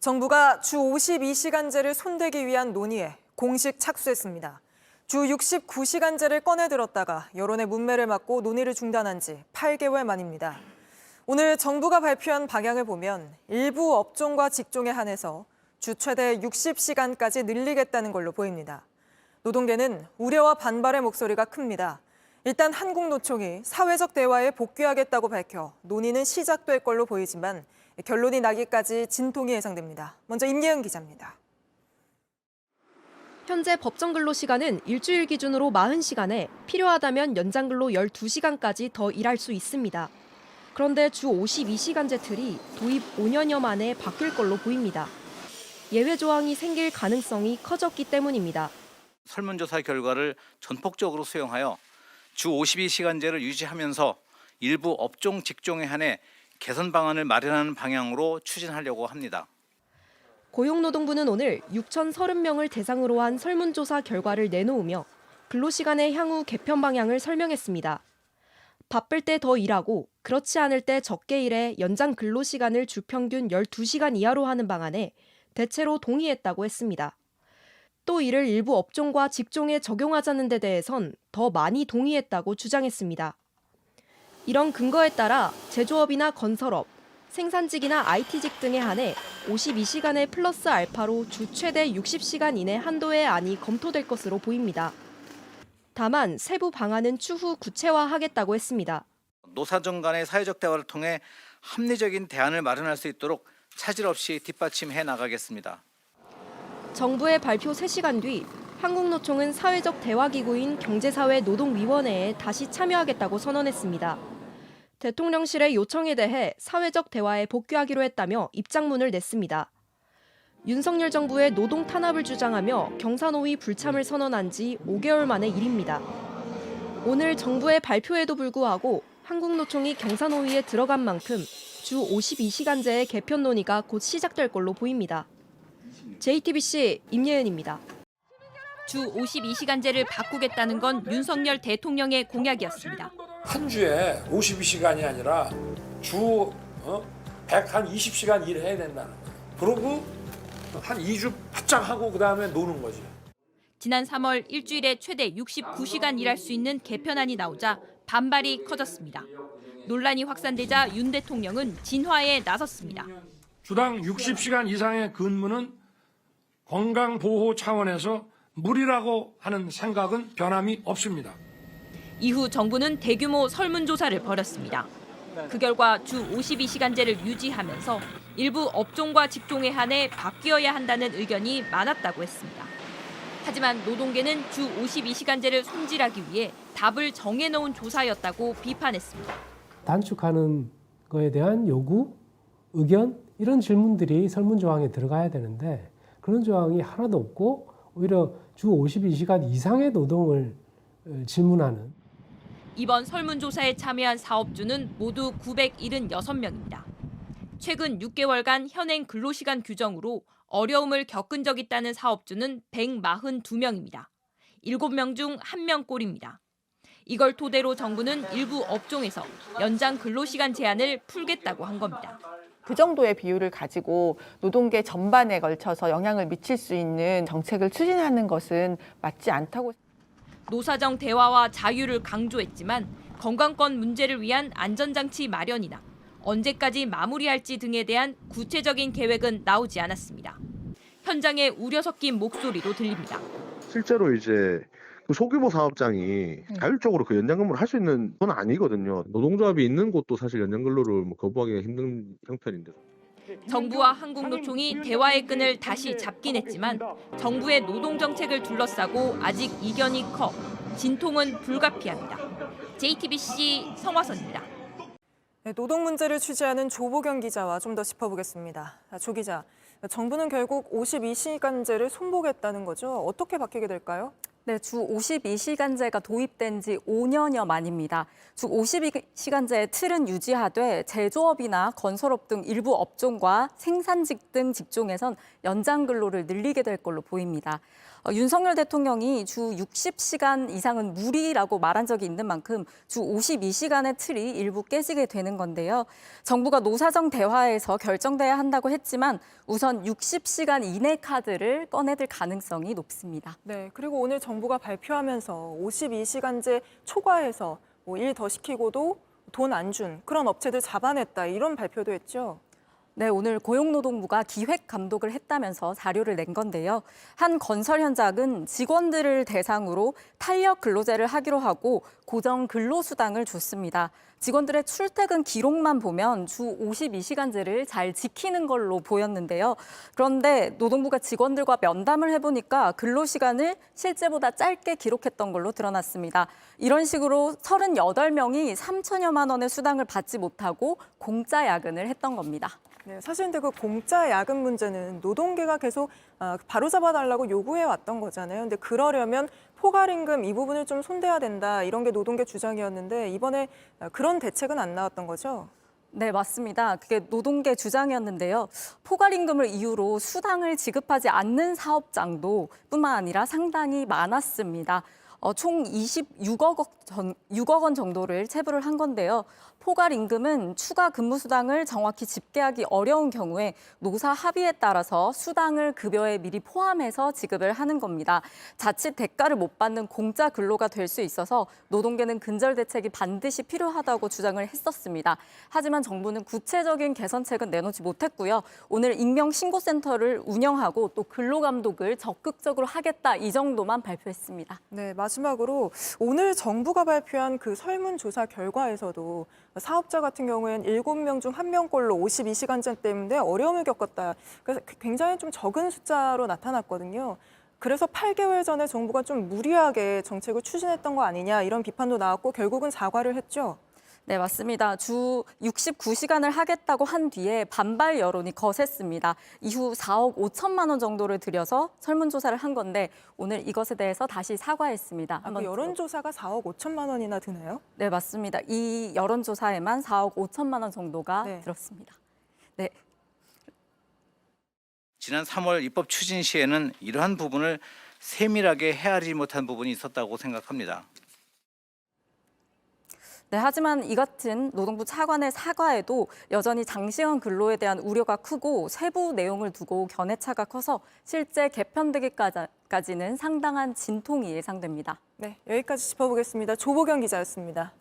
정부가 주 52시간제를 손대기 위한 논의에 공식 착수했습니다. 주 69시간제를 꺼내들었다가 여론의 문매를 맞고 논의를 중단한 지 8개월 만입니다. 오늘 정부가 발표한 방향을 보면 일부 업종과 직종에 한해서 주 최대 60시간까지 늘리겠다는 걸로 보입니다. 노동계는 우려와 반발의 목소리가 큽니다. 일단 한국노총이 사회적 대화에 복귀하겠다고 밝혀 논의는 시작될 걸로 보이지만 결론이 나기까지 진통이 예상됩니다. 먼저 임예은 기자입니다. 현재 법정 근로 시간은 일주일 기준으로 40시간에 필요하다면 연장 근로 12시간까지 더 일할 수 있습니다. 그런데 주 52시간제 틀이 도입 5년여 만에 바뀔 걸로 보입니다. 예외 조항이 생길 가능성이 커졌기 때문입니다. 설문조사 결과를 전폭적으로 수용하여 주 52시간제를 유지하면서 일부 업종 직종에 한해 개선 방안을 마련하는 방향으로 추진하려고 합니다. 고용노동부는 오늘 6,030명을 대상으로 한 설문조사 결과를 내놓으며 근로시간의 향후 개편 방향을 설명했습니다. 바쁠 때 더 일하고 그렇지 않을 때 적게 일해 연장 근로시간을 주 평균 12시간 이하로 하는 방안에 대체로 동의했다고 했습니다. 또 이를 일부 업종과 직종에 적용하자는 데 대해선 더 많이 동의했다고 주장했습니다. 이런 근거에 따라 제조업이나 건설업, 생산직이나 IT직 등에 한해 52시간의 플러스 알파로 주 최대 60시간 이내 한도의 안이 검토될 것으로 보입니다. 다만 세부 방안은 추후 구체화하겠다고 했습니다. 노사정 간의 사회적 대화를 통해 합리적인 대안을 마련할 수 있도록 차질 없이 뒷받침해 나가겠습니다. 정부의 발표 3시간 뒤 한국노총은 사회적 대화기구인 경제사회노동위원회에 다시 참여하겠다고 선언했습니다. 대통령실의 요청에 대해 사회적 대화에 복귀하기로 했다며 입장문을 냈습니다. 윤석열 정부의 노동 탄압을 주장하며 경사노위 불참을 선언한 지 5개월 만의 일입니다. 오늘 정부의 발표에도 불구하고 한국노총이 경사노위에 들어간 만큼 주 52시간제의 개편 논의가 곧 시작될 걸로 보입니다. JTBC 임예은입니다. 주 52시간제를 바꾸겠다는 건 윤석열 대통령의 공약이었습니다. 한 주에 52시간이 아니라 주 120시간 일해야 된다는 거예요. 그러고 한 2주 바짝 하고 그다음에 노는 거지. 지난 3월 일주일에 최대 69시간 일할 수 있는 개편안이 나오자 반발이 커졌습니다. 논란이 확산되자 윤 대통령은 진화에 나섰습니다. 주당 60시간 이상의 근무는 건강보호 차원에서 무리라고 하는 생각은 변함이 없습니다. 이후 정부는 대규모 설문조사를 벌였습니다. 그 결과 주 52시간제를 유지하면서 일부 업종과 직종에 한해 바뀌어야 한다는 의견이 많았다고 했습니다. 하지만 노동계는 주 52시간제를 손질하기 위해 답을 정해놓은 조사였다고 비판했습니다. 단축하는 거에 대한 요구, 의견 이런 질문들이 설문조항에 들어가야 되는데 그런 조항이 하나도 없고 오히려 주 52시간 이상의 노동을 질문하는. 이번 설문조사에 참여한 사업주는 모두 976명입니다. 최근 6개월간 현행 근로시간 규정으로 어려움을 겪은 적 있다는 사업주는 142명입니다. 7명 중 1명꼴입니다. 이걸 토대로 정부는 일부 업종에서 연장 근로시간 제한을 풀겠다고 한 겁니다. 그 정도의 비율을 가지고 노동계 전반에 걸쳐서 영향을 미칠 수 있는 정책을 추진하는 것은 맞지 않다고. 노사정 대화와 자유를 강조했지만 건강권 문제를 위한 안전장치 마련이나 언제까지 마무리할지 등에 대한 구체적인 계획은 나오지 않았습니다. 현장에 우려 섞인 목소리도 들립니다. 실제로 이제 그 소규모 사업장이 자율적으로 그 연장근무를 할 수 있는 건 아니거든요. 노동조합이 있는 곳도 사실 연장근로를 거부하기가 힘든 형편인데. 정부와 한국노총이 대화의 끈을 다시 잡긴 했지만 정부의 노동정책을 둘러싸고 아직 이견이 커 진통은 불가피합니다. JTBC 성화선입니다. 노동 문제를 취재하는 조보경 기자와 좀 더 짚어보겠습니다. 조 기자, 정부는 결국 52시간제를 손보겠다는 거죠. 어떻게 바뀌게 될까요? 네, 주 52시간제가 도입된 지 5년여 만입니다. 주 52시간제의 틀은 유지하되 제조업이나 건설업 등 일부 업종과 생산직 등 직종에선 연장 근로를 늘리게 될 걸로 보입니다. 윤석열 대통령이 주 60시간 이상은 무리라고 말한 적이 있는 만큼 주 52시간의 틀이 일부 깨지게 되는 건데요. 정부가 노사정 대화에서 결정돼야 한다고 했지만 우선 60시간 이내 카드를 꺼내들 가능성이 높습니다. 네, 그리고 오늘 정부가 발표하면서 52시간제 초과해서 일 더 시키고도 돈 안 준 그런 업체들 잡아냈다 이런 발표도 했죠. 네, 오늘 고용노동부가 기획 감독을 했다면서 자료를 낸 건데요. 한 건설 현장은 직원들을 대상으로 탄력 근로제를 하기로 하고 고정 근로수당을 줬습니다. 직원들의 출퇴근 기록만 보면 주 52시간제를 잘 지키는 걸로 보였는데요. 그런데 노동부가 직원들과 면담을 해보니까 근로시간을 실제보다 짧게 기록했던 걸로 드러났습니다. 이런 식으로 38명이 3천여만 원의 수당을 받지 못하고 공짜 야근을 했던 겁니다. 네, 사실 근데 그 공짜 야근 문제는 노동계가 계속 바로잡아달라고 요구해 왔던 거잖아요. 근데 그러려면 포괄임금 이 부분을 좀 손대야 된다 이런 게 노동계 주장이었는데 이번에 그런 대책은 안 나왔던 거죠? 네, 맞습니다. 그게 노동계 주장이었는데요. 포괄임금을 이유로 수당을 지급하지 않는 사업장도 뿐만 아니라 상당히 많았습니다. 총 26억 원 정도를 체불을 한 건데요. 포괄임금은 추가 근무수당을 정확히 집계하기 어려운 경우에 노사 합의에 따라서 수당을 급여에 미리 포함해서 지급을 하는 겁니다. 자칫 대가를 못 받는 공짜 근로가 될 수 있어서 노동계는 근절 대책이 반드시 필요하다고 주장을 했었습니다. 하지만 정부는 구체적인 개선책은 내놓지 못했고요. 오늘 익명신고센터를 운영하고 또 근로감독을 적극적으로 하겠다 이 정도만 발표했습니다. 네, 마지막으로 오늘 정부가 발표한 그 설문조사 결과에서도 사업자 같은 경우에는 7명 중 1명꼴로 52시간제 때문에 어려움을 겪었다. 그래서 굉장히 좀 적은 숫자로 나타났거든요. 그래서 8개월 전에 정부가 좀 무리하게 정책을 추진했던 거 아니냐 이런 비판도 나왔고 결국은 사과를 했죠. 네, 맞습니다. 주 69시간을 하겠다고 한 뒤에 반발 여론이 거셌습니다. 이후 4억 5천만 원 정도를 들여서 설문조사를 한 건데 오늘 이것에 대해서 다시 사과했습니다. 그 여론조사가 4억 5천만 원이나 드나요? 네, 맞습니다. 이 여론조사에만 4억 5천만 원 정도가 네. 들었습니다. 네. 지난 3월 입법 추진 시에는 이러한 부분을 세밀하게 헤아리지 못한 부분이 있었다고 생각합니다. 네, 하지만 이 같은 노동부 차관의 사과에도 여전히 장시간 근로에 대한 우려가 크고 세부 내용을 두고 견해차가 커서 실제 개편되기까지는 상당한 진통이 예상됩니다. 네, 여기까지 짚어보겠습니다. 조보경 기자였습니다.